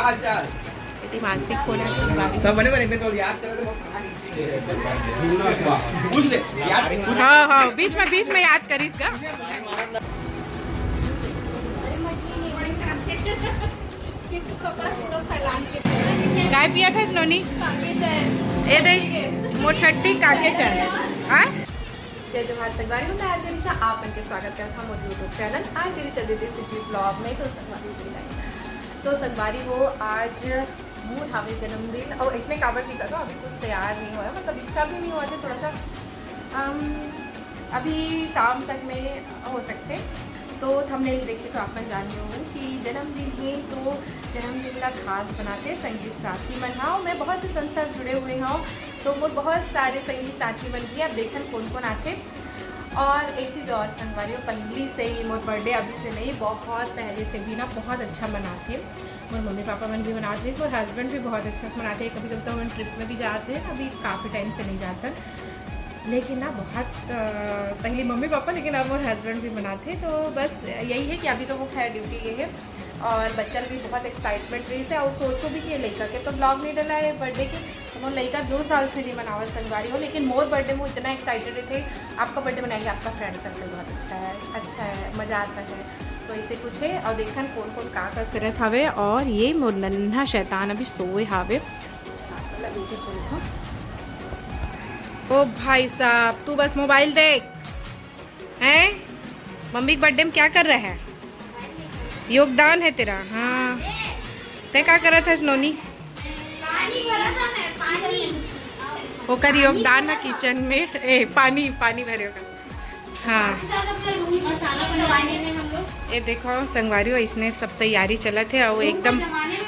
मानसिक फोन है सब बने बने तो याद कर पूछ ले याद। हाँ हाँ बीच में याद करीस का। काय पिया था स्नोनी ए दे मोर छट्टी काके चाय। हाँ जय जवाहर संगवारी में आज जनिचा आप इनके स्वागत करता हूँ यूट्यूब चैनल। आज जरी चलते थे सिटी ब्लॉग में तो संगवारी हो आज मुँह थावे जन्मदिन और इसने काबर की था तो अभी कुछ तैयार नहीं हुआ है, मतलब इच्छा भी नहीं हुआ था थोड़ा सा अभी शाम तक में हो सकते। तो थंबनेल देख के तो आप जान रहे हो कि जन्मदिन है तो जन्मदिन का खास बनाते संगीत साथी मन हाँ मैं बहुत से संस्था जुड़े हुए हों तो मोर बहुत सारे संगीत साथी मन भी आप देखन कौन कौन आते। और एक चीज़ और संगवारी पहली से ही मोर बर्थडे अभी से नहीं बहुत पहले से भी ना बहुत अच्छा मनाते। मोर मम्मी पापा मन भी मनाते मोर हस्बैंड भी बहुत अच्छा से मनाते हैं। कभी कभी तो हम ट्रिप में भी जाते हैं, अभी काफ़ी टाइम से नहीं जाता लेकिन ना बहुत पहले मम्मी पापा लेकिन अब मोर हस्बैंड भी मनाते। तो बस यही है कि अभी तो वो खैर ड्यूटी गए है और बच्चा भी बहुत एक्साइटमेंट रही है। और सोचो भी कि लड़का के तो ब्लॉग नहीं डला है बर्थडे के तो मोर लड़का 2 साल से नहीं मनावा संगवारी हो, लेकिन मोर बर्थडे में इतना एक्साइटेड थे आपका बर्थडे मनाएंगे, आपका फ्रेंड सर्कल बहुत अच्छा है मज़ा आता है। तो ऐसे कुछ है और देखन कौन कौन का करत हावे। और ये मोर नन्हा शैतान अभी सोए हावे लेके चलता। ओ भाई साहब तू बस मोबाइल देख हैं, मम्मी के बर्थडे में क्या कर रहा है? योगदान है तेरा। हाँ ते क्या कर रहा था स्नोनी? वो कर योगदान है किचन में पानी भरे होगा। हाँ ये देखो संगवारी इसने सब तैयारी चला थे और एकदम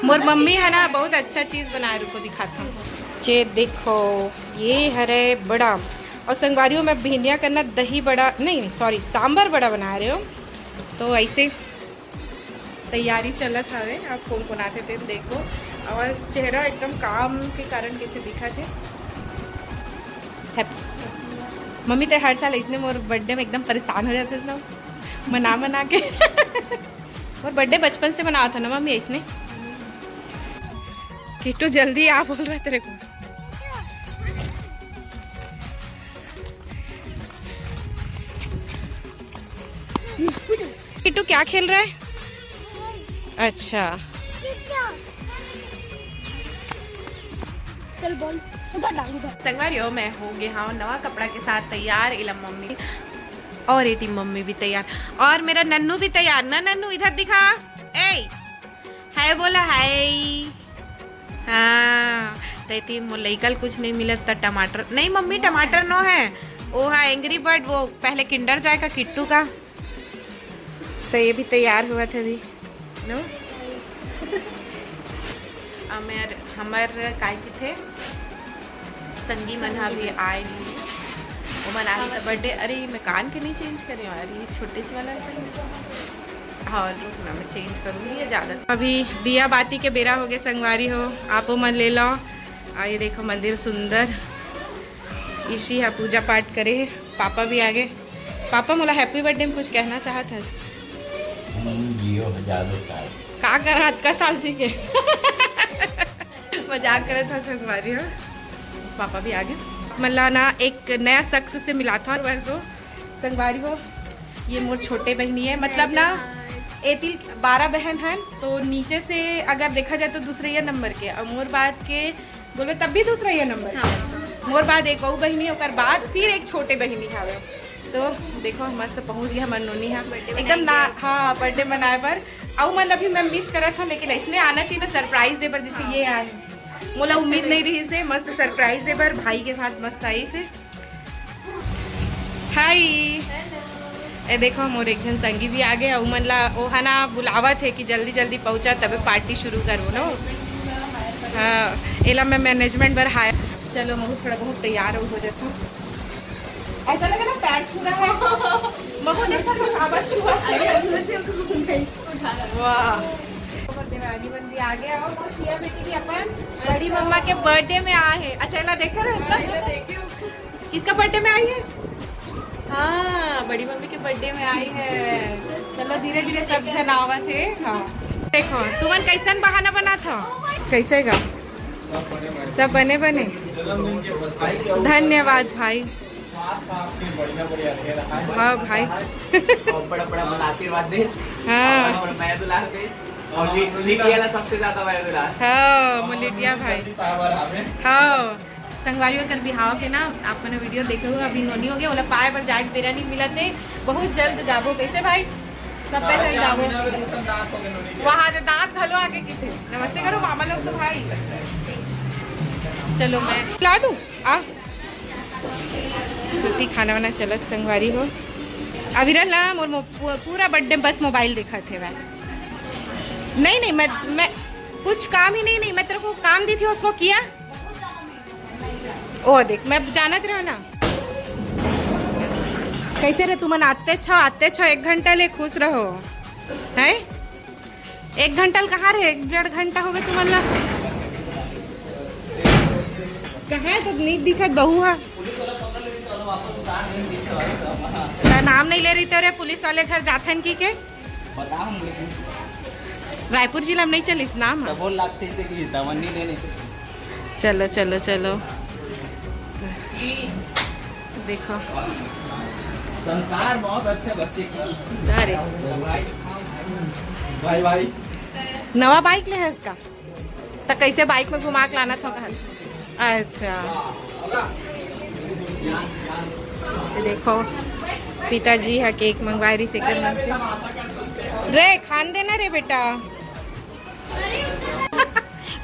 मोर मम्मी है ना बहुत अच्छा चीज़ बनाए रुको दिखाता हूँ। ये देखो ये हरे बड़ा और संगवारियों में भिंडिया करना दही बड़ा नहीं सॉरी सांभर बड़ा बना रहे हो। तो ऐसे तैयारी चलत हवे आप कौन कौन आते थे देखो और चेहरा एकदम काम के कारण कैसे दिखा थे। मम्मी तो हर साल इसने मोर बर्थडे में एकदम परेशान हो जाते थे ना मना के और बर्थडे बचपन से मनाया था ना मम्मी इसने। किट्टू जल्दी आ बोल रहा तेरे को। किट्टू क्या खेल रहा है? अच्छा चल बॉल उधर डाल उधर। संगवारी हो मैं हो गया हाँ नवा कपड़ा के साथ तैयार इलम मम्मी और ये मम्मी भी तैयार और मेरा नन्नू भी तैयार ना। नन्नू इधर दिखा ए हाय बोला हाय। हाँ तो लइकल कुछ नहीं मिला तो टमाटर नहीं मम्मी टमाटर नो है वो है एंग्री बर्ड वो पहले किंडर जॉय का किट्टू का। तो ये भी तैयार हुआ था अभी नो हमार काय के थे संगी मन भी आए नहीं वो मना रही था बर्थडे। अरे मैं कान के नहीं चेंज करी यार ये छोटे वाला हाँ रुक ना मैं चेंज करूँगी ये ज़्यादा। अभी दिया बाती के बेरा हो गए संगवारी हो आप मन ले लो। और ये देखो मंदिर सुंदर इसी है पूजा पाठ करे। पापा भी आ गए। पापा मोला हैप्पी बर्थडे में कुछ कहना चाहत है का करा का साल जी के मजाक करे था संगवारी हो। पापा भी आ गए मतलब ना एक नया शख्स से मिला था वह तो संगवारी हो ये मोर छोटे बहनी है मतलब ना एतिल 12 बहन हैं तो नीचे से अगर देखा जाए तो दूसरे नंबर के और मोर बाद के बोले तब भी दूसरा नंबर के मोर बाद एक और बहनी और बाद फिर एक छोटे बहनी है। तो देखो मस्त पहुंच गया हमारे नोनी है एकदम ना। हाँ बर्थडे मनाए पर और मतलब अभी मैं मिस करा था लेकिन इसने आना चाहिए ना सरप्राइज दे पर जैसे ये आए मोला उम्मीद नहीं रही से मस्त सरप्राइज दे पर भाई के साथ मस्त आई से। हाय ए देखो मोर एक जन संगी भी आ गए और मनला वो है ना बुलावा थे कि जल्दी जल्दी पहुंचा तब पार्टी शुरू करो ना। हाँ एला मैं मैनेजमेंट पर हाय चलो मैं थोड़ा बहुत तैयार हो जाता हूँ। ऐसा लगा ना पैर छू रहा है मम्मी देखा तो खाबर छुआ वाह देवरानी बंदी आ गया और वो शिया बेटी भी अपन बड़ी मम्मा के बर्थडे में आए हैं। अच्छा एला देखा रहा इसका बर्थडे में आई है। हाँ बड़ी मम्मी के बर्थडे में आई है। चलो धीरे धीरे सब जन आवत है। हाँ देखो तुमन कैसन बहाना बना था कैसे गा सब बने बने जन्मदिन के बधाई और धन्यवाद भाई स्वास्थ्य आपके बढ़िया बढ़िया रहे रहा है। हाँ भाई और बड़ा बड़ा मला आशीर्वाद दे हाँ और मैं दुलार दे और लिटियाला सबसे ज्यादा मैं दुलार हाँ मुलिटिया भाई पावर हमें हाँ संगवारियों कर बिहाव के ना आपने वीडियो देखे हुए अभी नोनी हो गया बोला पाए पर जाके बेरा नहीं मिला थे बहुत जल्द जाबो कैसे भाई सब पे जल्द जाबो वहाँ से दांत घलो आगे की थे नमस्ते करो मामा लोग तो भाई चलो मैं ला दूँ आ कुत्ती खाना वाना चलत संगवारी हो अभी रहला मोर पूरा बर्थडे बस मोबाइल देखा थे वह नहीं मैं कुछ काम ही नहीं मैं तेरे को काम दी थी उसको किया ओ देख मैं जानत रहा ना कैसे रे तुमन आते छो 1 घंटा ले खुश रहो हैं 1 घंटा कहाँ रहे 1.5 घंटा हो गए तुमन ला कहाँ तो नहीं दिखत बहू है नाम नहीं ले रही तेरे पुलिस वाले घर जाथन की के बताओ मुझे रायपुर जिला में नहीं चलिस नाम है बोल लागते थे कि दमन नहीं देने चलो चलो चलो देखो संस्कार बहुत अच्छे बच्चे का अरे भाई भाई नवा बाइक ले है इसका तो कैसे बाइक में घुमा के लाना था कहा अच्छा देखो पिताजी है केक मंगवाई रही सेकंड मन से रे खान देना रे बेटा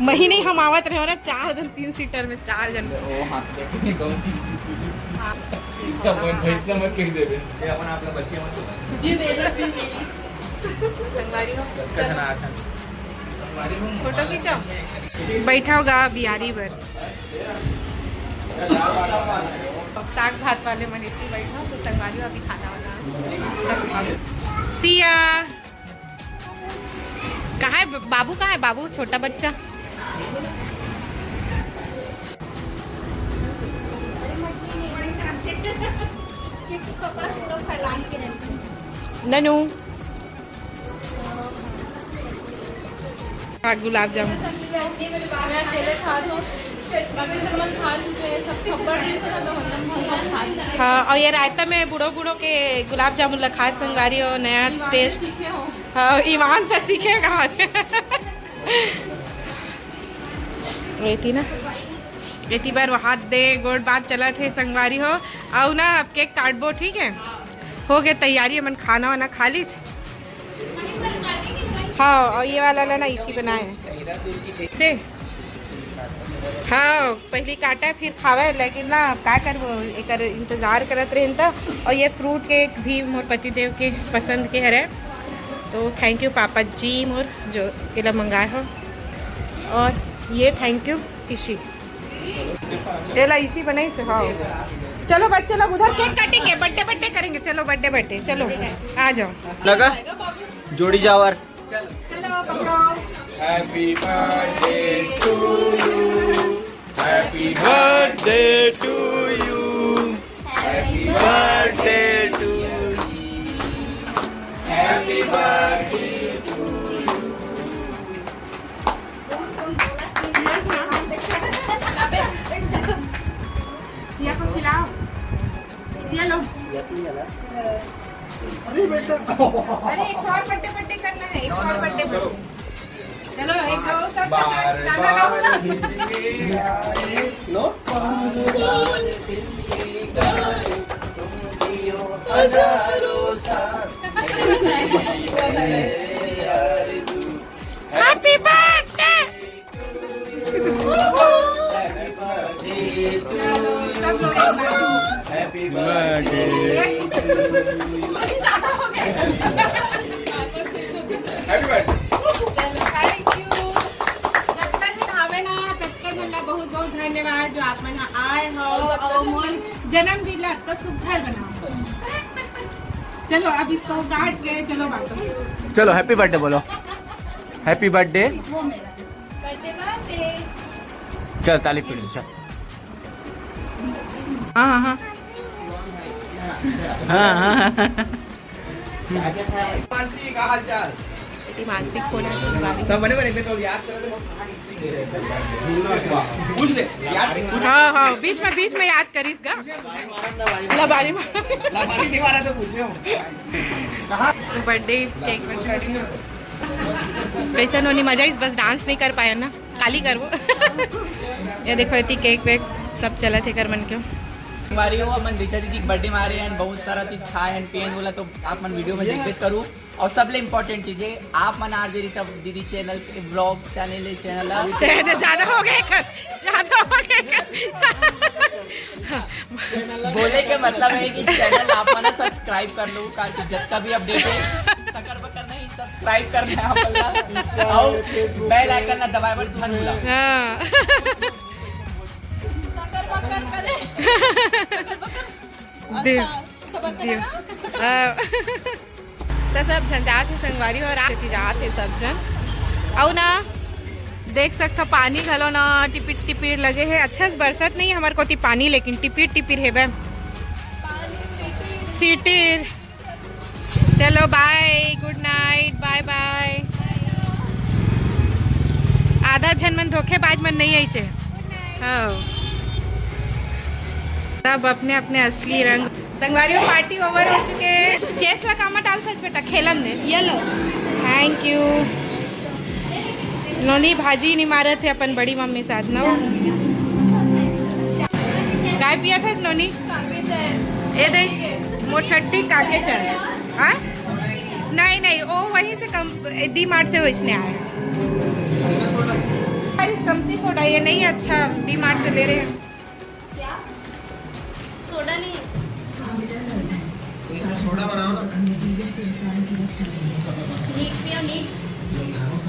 महीने हम आवत रहे हो ना 4 जन 3 सीटर में 4 जन ओ हां सब पैसा मत कह देबे ये अपन आपला बसिया मत चला संगवारी हो अच्छा ना अच्छा फोटो खींचो बैठा होगा बिहारी भर साग भात वाले मन इतनी बैठा तो संगवारी अभी खाना वाना सिया कहाँ है बाबू कहाँ है बाबू छोटा बच्चा ननू गुलाब जामुन हाँ और ये रायता में बूढ़ों के गुलाब जामुन लखा संगारी और नया टेस्ट हाँ ईमान से सीखे कहाँ थी ना इतनी बार हाथ दे गोड़ बात चला थे संगवारी हो आओ ना अब केक काटबो ठीक है हो गए तैयारी मन खाना वाना खा ली हाँ और ये वाला ना इसी बनाए से हाँ पहले काटा फिर खावे लेकिन ना क्या करबो एक इंतज़ार करत रहे तो और ये फ्रूट केक भी मोर पति देव के पसंद के हरे तो थैंक यू पापा जी मोर जो इला मंगाए हो और ये थैंक यू इसी एला इसी बनाई से हाँ चलो बच्चे लोग उधर केक काटेंगे बर्थडे करेंगे चलो बर्थडे चलो आ जाओ लगा जोड़ी जावर चलो पकड़ो happy birthday to you happy birthday to you happy birthday to happy birthday Siya को खिलाओ सिया लो अरे बेटा अरे एक और बर्थडे करना है एक और बर्थडे चलो एक दो सब गाना गाओ ना लो हैप्पी बर्थडे चलो सब लोग हैप्पी बर्थडे ज्यादा हो गया हैप्पी बर्थडे थैंक यू जब तक खावे ना तब तक मतलब बहुत बहुत धन्यवाद जो आप मन आए हो और मोर जन्मदिन का सुघर बनाओ चलो अब इसको काट के चलो बातों चलो हैप्पी बर्थडे बोलो हैप्पी बर्थडे चल ताली पीट चल हाँ हाँ हाँ मासी का हाल चाल इतनी मानसिक होना संगवारी सब बने बने तो याद कर पूछ ले याद हाँ बीच में याद करीस गा लबारी में लाभारी नहीं मारा तो पूछ रहे हो कहाँ बर्थडे केक में कैसा नोनी मजा इस बस डांस नहीं कर पाया ना खाली कर वो ये देखो इतनी केक वेक सब चला थे कर मन क्यों हमारी हो अपन ऋचा दीदी बर्थडे मारे हैं बहुत सारा चीज खाए हैं पियन बोला तो आप मन वीडियो में रिक्वेस्ट करूँ और सबले इम्पोर्टेंट चीज है आप मन आरजे ऋचा दीदी चैनल ब्लॉग चैनल ज्यादा हो गए बोले के मतलब है कि चैनल आप मना सब्सक्राइब कर लो ताकि जब का भी अपडेट है सकर बकर नहीं सब्सक्राइब करना है और बेल आइकन ना दबाए पर झन मिला सकर बकर करे सकर बकर तो सब जन जाते संगवारी और आती जाते सब जन और ना देख सकता पानी घलो ना टिपिर टिपिर लगे है अच्छा से बरसत नहीं हमारे को पानी लेकिन टिपिर टिपिर है सीटिर चलो bye good night bye bye आधा जन मन धोखेबाज मन नहीं आई चे हाँ सब अपने अपने असली रंग संगवारियों पार्टी ओवर हो चुके चेस ला कामा डाल था बेटा खेलन दे येलो थैंक यू नोनी भाजी नहीं मारे थे अपन बड़ी मम्मी साथ ना काय पिया था नोनी ए दे मोर छट्टी काके चल हाँ नहीं वो वहीं से कम डी मार्ट से वो इसने आया कंपनी सोडा ये नहीं अच्छा डी मार्ट से ले रहे हैं सोडा नहीं सोडा बनाओ ना नीक पियो नीक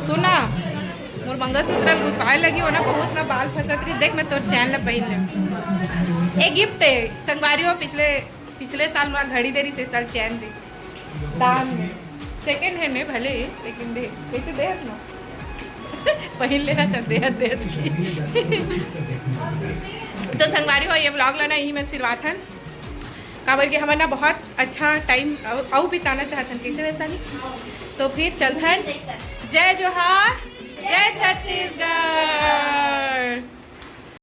सुना मोर मंगलसूत्र गुथवाए लगी हो ना बहुत ना बाल फंसत रही देख मैं तोर चैन ला पहन ले एक गिफ्ट है संगवारियों पिछले साल मुझे घड़ी दे रही से साल चैन दे दाम में सेकंड हैंड है भले लेकिन दे कैसे दे ना पहन लेना चाहते हैं दे तो संगवारियों ये ब्लॉग लाना यही मैं सिरवाथन काबर के हमारा बहुत अच्छा टाइम और बिताना चाहतन कैसे वैसा नहीं तो फिर चलथन जय जोहार जय छत्तीसगढ़।